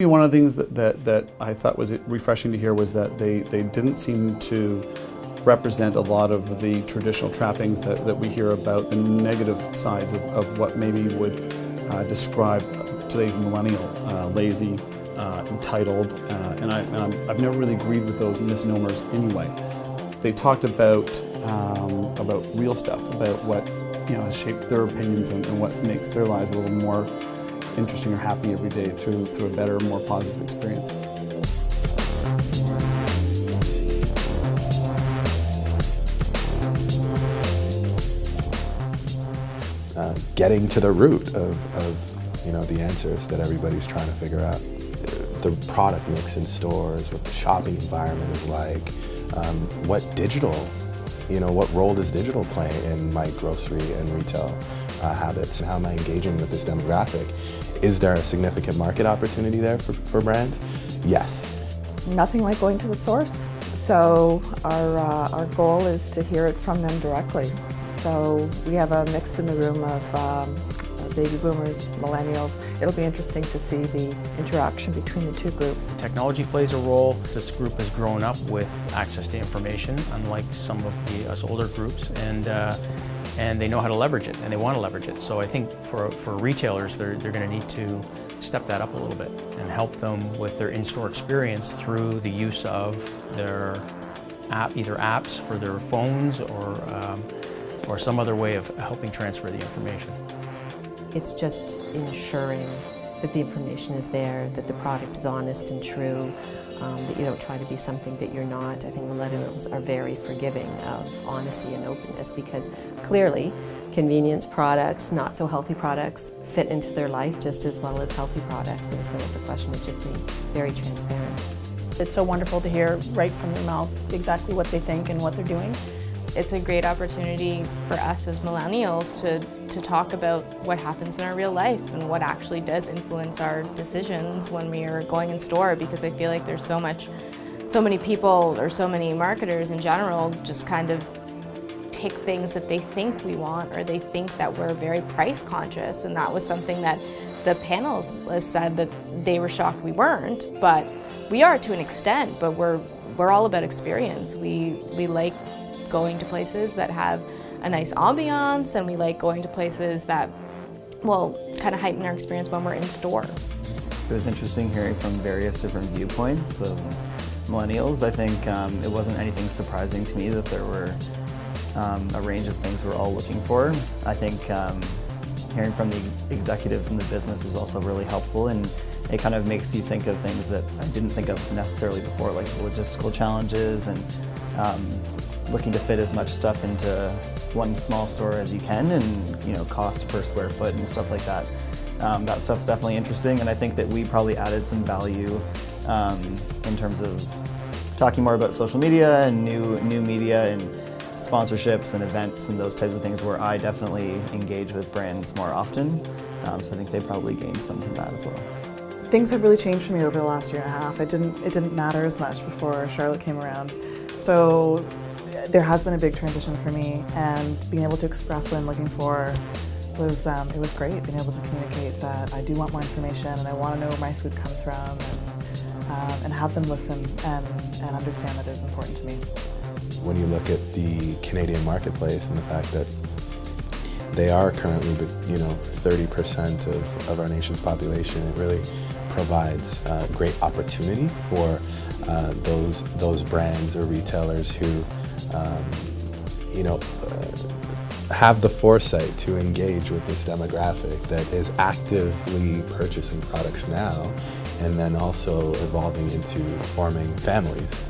One of the things that I thought was refreshing to hear was that they didn't seem to represent a lot of the traditional trappings that we hear about, the negative sides of what maybe would describe today's millennial, lazy, entitled, and I've never really agreed with those misnomers anyway. They talked about real stuff, about what has shaped their opinions and what makes their lives a little more interesting or happy every day through a better, more positive experience. Getting to the root of the answers that everybody's trying to figure out. The product mix in stores, what the shopping environment is like, what role does digital play in my grocery and retail habits? How am I engaging with this demographic? Is there a significant market opportunity there for brands? Yes. Nothing like going to the source. So our goal is to hear it from them directly. So we have a mix in the room of baby boomers, millennials. It'll be interesting to see the interaction between the two groups. Technology plays a role. This group has grown up with access to information, unlike some of us older groups, and they know how to leverage it, and they want to leverage it. So I think for retailers, they're going to need to step that up a little bit and help them with their in-store experience through the use of their either apps for their phones or some other way of helping transfer the information. It's just ensuring that the information is there, that the product is honest and true, that you don't try to be something that you're not. I think millennials are very forgiving of honesty and openness because clearly convenience products, not so healthy products, fit into their life just as well as healthy products, and so it's a question of just being very transparent. It's so wonderful to hear right from their mouths exactly what they think and what they're doing. It's a great opportunity for us as millennials to talk about what happens in our real life and what actually does influence our decisions when we are going in store, because I feel like there's so many people or so many marketers in general just kind of pick things that they think we want, or they think that we're very price conscious, and that was something that the panelists said that they were shocked we weren't, but we are to an extent, but we're all about experience. We like going to places that have a nice ambiance, and we like going to places that will kind of heighten our experience when we're in store. It was interesting hearing from various different viewpoints of millennials. I think it wasn't anything surprising to me that there were a range of things we're all looking for. I think hearing from the executives in the business was also really helpful, and it kind of makes you think of things that I didn't think of necessarily before, like logistical challenges and looking to fit as much stuff into one small store as you can, and cost per square foot and stuff like that. That stuff's definitely interesting, and I think that we probably added some value in terms of talking more about social media and new media and sponsorships and events and those types of things, where I definitely engage with brands more often. So I think they probably gained some from that as well. Things have really changed for me over the last year and a half. It didn't matter as much before Charlotte came around. So there has been a big transition for me, and being able to express what I'm looking for was great. Being able to communicate that I do want more information and I want to know where my food comes from, and have them listen and understand that it is important to me. When you look at the Canadian marketplace and the fact that they are currently 30% of our nation's population, it really provides great opportunity for those brands or retailers who have the foresight to engage with this demographic that is actively purchasing products now, and then also evolving into forming families.